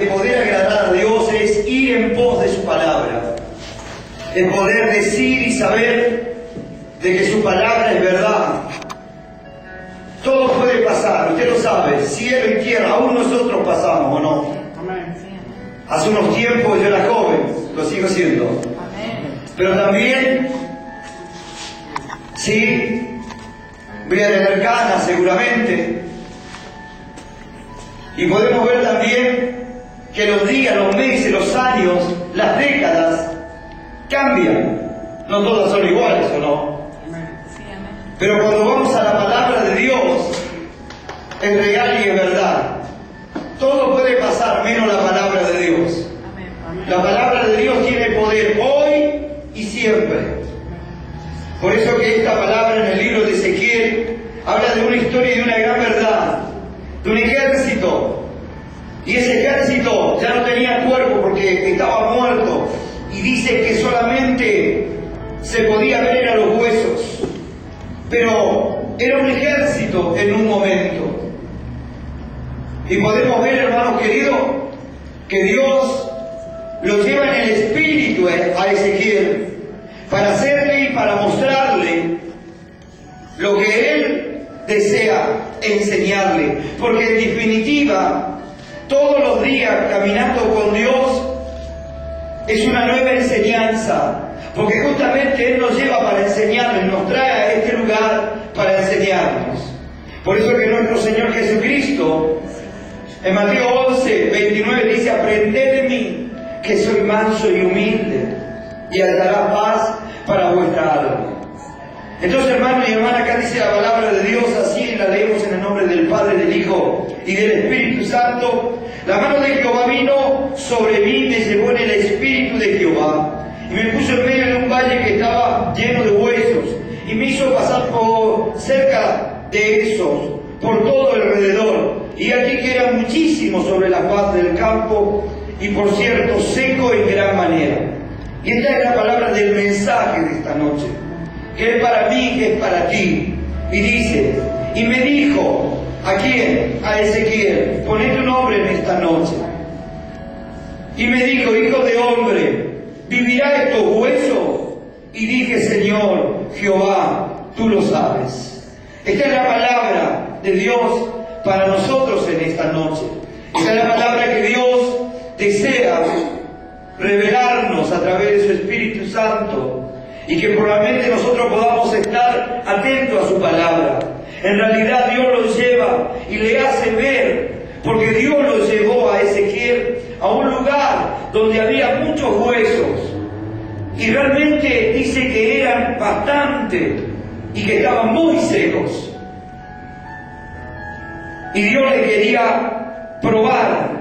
El poder agradar a Dios es ir en pos de su palabra. El poder decir y saber de que su palabra es verdad. Todo puede pasar, usted lo sabe, cielo y tierra, aún nosotros pasamos, ¿o no? Hace unos tiempos yo era joven, lo sigo siendo. Pero también, sí, voy a tener canas seguramente. Y podemos ver también que los días, los meses, los años, las décadas cambian. No todas son iguales, ¿o no? Pero cuando vamos a la palabra de Dios, es real y es verdad. Todo puede pasar menos la palabra de Dios. La palabra de Dios tiene poder hoy y siempre. Por eso que esta palabra en el libro de Ezequiel habla de una historia y de una gran verdad. De un ejército. Y ese ejército ya no tenía cuerpo porque estaba muerto. Y dice que solamente se podía ver a los huesos. Pero era un ejército en un momento. Y podemos ver, hermanos queridos, que Dios lo lleva en el espíritu a Ezequiel para hacerle y para mostrarle lo que Él desea enseñarle. Porque en definitiva, todos los días caminando con Dios es una nueva enseñanza. Porque justamente Él nos lleva para enseñarnos, nos trae a este lugar para enseñarnos. Por eso que nuestro Señor Jesucristo, en Mateo 11, 29 dice: aprended de mí, que soy manso y humilde, y hallará paz para vuestra alma. Entonces, hermano y hermana, acá dice la palabra de Dios así, la leemos en el nombre del Padre, del Hijo y del Espíritu Santo. La mano de Jehová vino sobre mí, me llevó en el Espíritu de Jehová, y me puso en medio de un valle que estaba lleno de huesos, y me hizo pasar por cerca de esos, por todo alrededor. Y aquí que eran muchísimos sobre la faz del campo, y por cierto, seco en gran manera. Y esta es la palabra del mensaje de esta noche, que es para mí, que es para ti. Y dice, y me dijo, ¿a quién? A Ezequiel, poné tu nombre en esta noche. Y me dijo, hijo de hombre, ¿vivirá estos huesos? Y dije, Señor, Jehová, tú lo sabes. Esta es la palabra de Dios para nosotros en esta noche. Esta es la palabra que Dios desea revelarnos a través de su Espíritu Santo, y que probablemente nosotros podamos estar atentos a su palabra. En realidad Dios lo lleva y le hace ver, porque Dios lo llevó a Ezequiel a un lugar donde había muchos huesos, y realmente dice que eran bastante y que estaban muy secos. Y Dios le quería probar,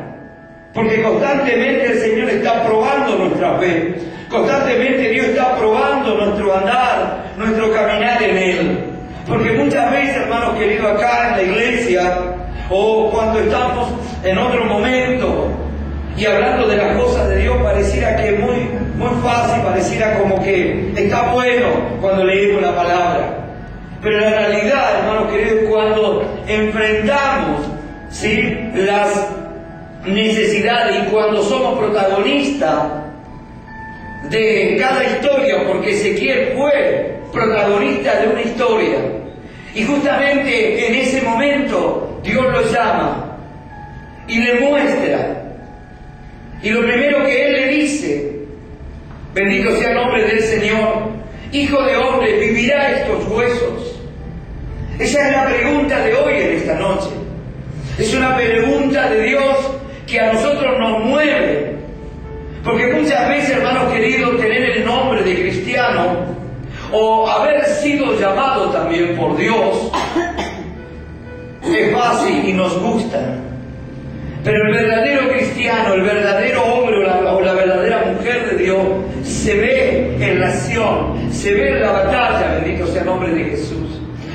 porque constantemente el Señor está probando nuestra fe. Constantemente Dios está probando nuestro andar, nuestro caminar en Él. Porque muchas veces, hermanos queridos, acá en la iglesia, o cuando estamos en otro momento y hablando de las cosas de Dios, pareciera que es muy fácil, pareciera como que está bueno cuando leemos la palabra. Pero en realidad, hermanos queridos, cuando enfrentamos, ¿sí?, las necesidades, y cuando somos protagonistas de cada historia, porque Ezequiel fue protagonista de una historia, y justamente en ese momento Dios lo llama y le muestra, y lo primero que Él le dice, bendito sea el nombre del Señor, hijo de hombre, ¿vivirá estos huesos? Esa es la pregunta de hoy en esta noche. Es una pregunta de Dios que a nosotros nos mueve. Porque muchas veces, hermanos queridos, tener el nombre de cristiano o haber sido llamado también por Dios es fácil y nos gusta. Pero el verdadero cristiano, el verdadero hombre o la verdadera mujer de Dios se ve en la acción, se ve en la batalla, bendito sea el nombre de Jesús.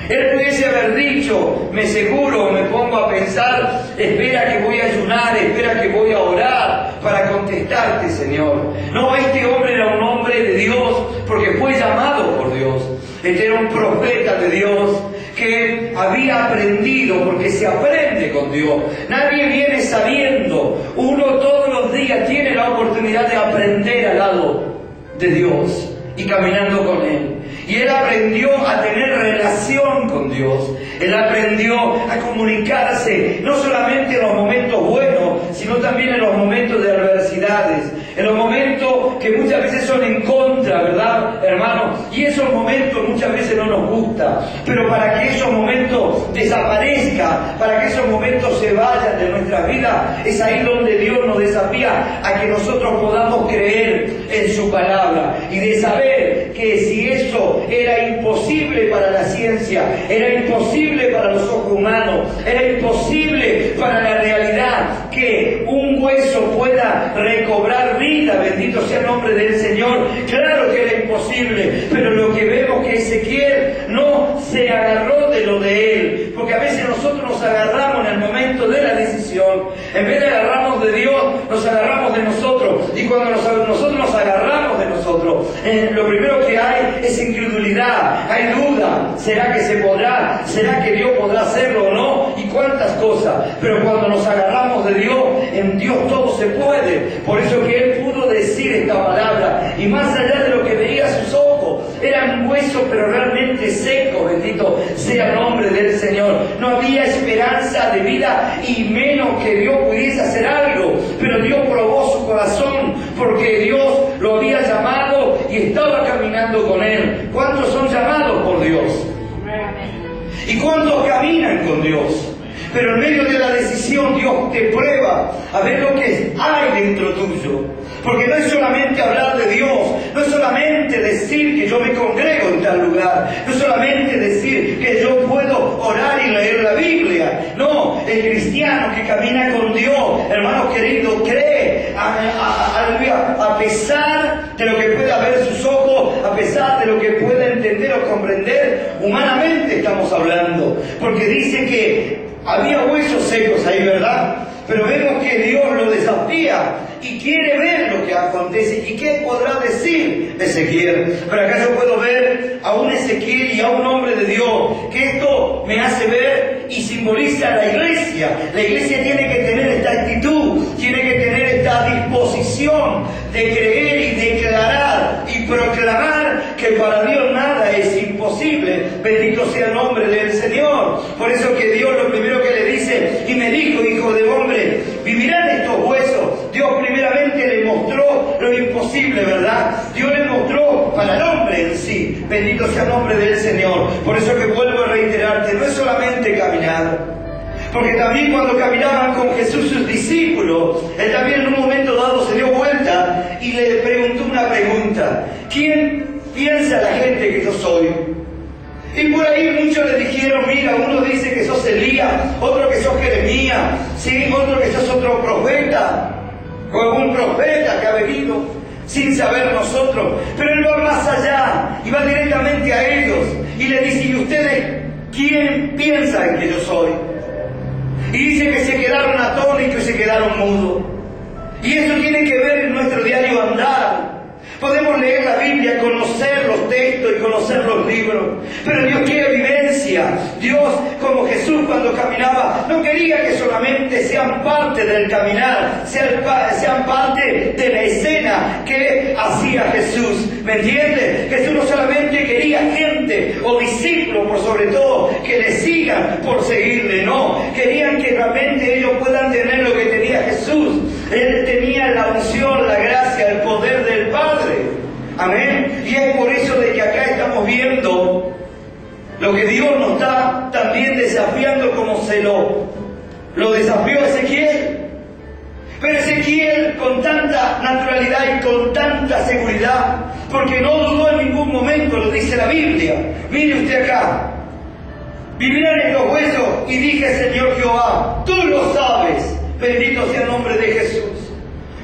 Él pudiese haber dicho, me seguro, me pongo a pensar, espera que voy a ayunar, espera que voy a orar para contestarte, Señor. No, este hombre era un hombre de Dios porque fue llamado por Dios. Este era un profeta de Dios que había aprendido, porque se aprende con Dios. Nadie viene sabiendo, uno todo oportunidad de aprender al lado de Dios y caminando con Él. Y él aprendió a tener relación con Dios. Él aprendió a comunicarse, no solamente en los momentos buenos, sino también en los momentos de adversidades, en los momentos que muchas veces son en contra, ¿verdad, hermanos? Y esos momentos muchas veces no nos gustan. Pero para que esos momentos desaparezcan, para que esos momentos se vayan de nuestra vida, es ahí donde Dios nos desafía a que nosotros podamos creer en su palabra y de saber que si eso era imposible para la ciencia, era imposible para los ojos humanos, era imposible para la realidad que un hueso pueda recobrar vida, bendito sea el nombre del Señor. Claro que era imposible, pero lo que vemos que Ezequiel no se agarró de lo de él, porque a veces nosotros nos agarramos en el momento de la decisión, en vez de agarrarnos de Dios, nos agarramos de nosotros, y cuando nosotros nos agarramos de nosotros, lo primero que hay es incredulidad, hay duda. ¿Será que se podrá? ¿Será que Dios podrá hacerlo o no? Y cuántas cosas. Pero cuando nos agarramos de Dios, en Dios todo se puede. Por eso que Él pudo decir esta palabra. Y más allá de lo que veía sus ojos, eran huesos pero realmente secos, bendito sea el nombre del Señor. No había esperanza de vida y menos que Dios pudiese hacer algo. Pero Dios probó su corazón porque Dios lo había llamado y estaba caminando con Él. ¿Cuántos son llamados por Dios? ¿Y cuántos caminan con Dios? Pero en medio de la decisión Dios te prueba a ver lo que hay dentro tuyo. Porque no es solamente hablar de Dios, no es solamente decir que yo me congrego en tal lugar, no es solamente decir que yo puedo orar y leer la Biblia. No, el cristiano que camina con Dios, hermanos queridos, cree a pesar de lo que pueda ver sus ojos, a pesar de lo que pueda entender o comprender, humanamente estamos hablando. Porque dice que había huesos secos ahí, ¿verdad? Pero vemos que Dios lo desafía y quiere ver lo que acontece. ¿Y qué podrá decir Ezequiel? Pero acá yo puedo ver a un Ezequiel y a un hombre de Dios, que esto me hace ver y simboliza a la iglesia. La iglesia tiene que tener esta actitud, tiene que tener esta disposición de creer y declarar y proclamar que para Dios nada es imposible. Bendito sea el nombre del Señor. Por eso que Dios lo primero que le dice, y me dijo, hijo de hombre, ¿vivirán estos huesos? Dios primeramente le mostró lo imposible, ¿verdad? Dios le mostró para el hombre en sí. Bendito sea el nombre del Señor. Por eso que vuelvo a reiterarte, no es solamente caminar. Porque también cuando caminaban con Jesús sus discípulos, Él también en un momento dado se dio vuelta y le preguntó una pregunta. ¿Quién piensa la gente que yo soy? Y por ahí muchos le dijeron, mira, uno dice que sos Elías, otro que sos Jeremías, ¿sí? Otro que sos otro profeta, o algún profeta que ha venido sin saber nosotros. Pero Él va más allá y va directamente a ellos y le dice, ¿y ustedes quién piensan que yo soy? Y dice que se quedaron atónitos y se quedaron mudos. Y eso tiene que ver en nuestro diario andar. Podemos leer la Biblia, conocer los textos y conocer los libros, pero Dios quiere vivencia. Dios, como Jesús cuando caminaba, no quería que solamente sean parte del caminar, sean parte de la escena que hacía Jesús. ¿Me entiendes? Jesús no solamente quería gente o discípulos, por sobre todo, que le sigan por seguirle, no. Querían que realmente ellos puedan tener lo que tenía Jesús. Él tenía la unción, la gracia, el poder del Padre. Amén. Y es por eso de que acá estamos viendo lo que Dios nos está también desafiando, como se lo desafió a Ezequiel. Pero Ezequiel con tanta naturalidad y con tanta seguridad, porque no dudó en ningún momento, lo dice la Biblia. Mire usted acá. Vivirán estos huesos, y dije, Señor Jehová, tú lo sabes. Bendito sea el nombre de Jesús.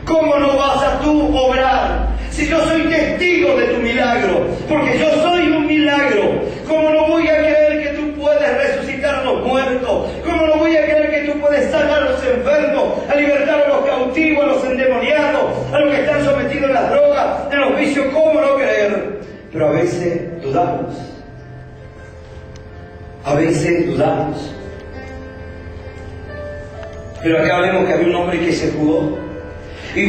¿Cómo no vas a tú obrar? Si yo soy testigo de tu milagro, porque yo soy un milagro. ¿Cómo no voy a creer que tú puedes resucitar a los muertos? ¿Cómo no voy a creer que tú puedes sanar a los enfermos, a libertar a los cautivos, a los endemoniados, a los que están sometidos a las drogas, a los vicios? ¿Cómo no creer? Pero a veces dudamos. A veces dudamos. Pero acá vemos que había un hombre que se jugó. Y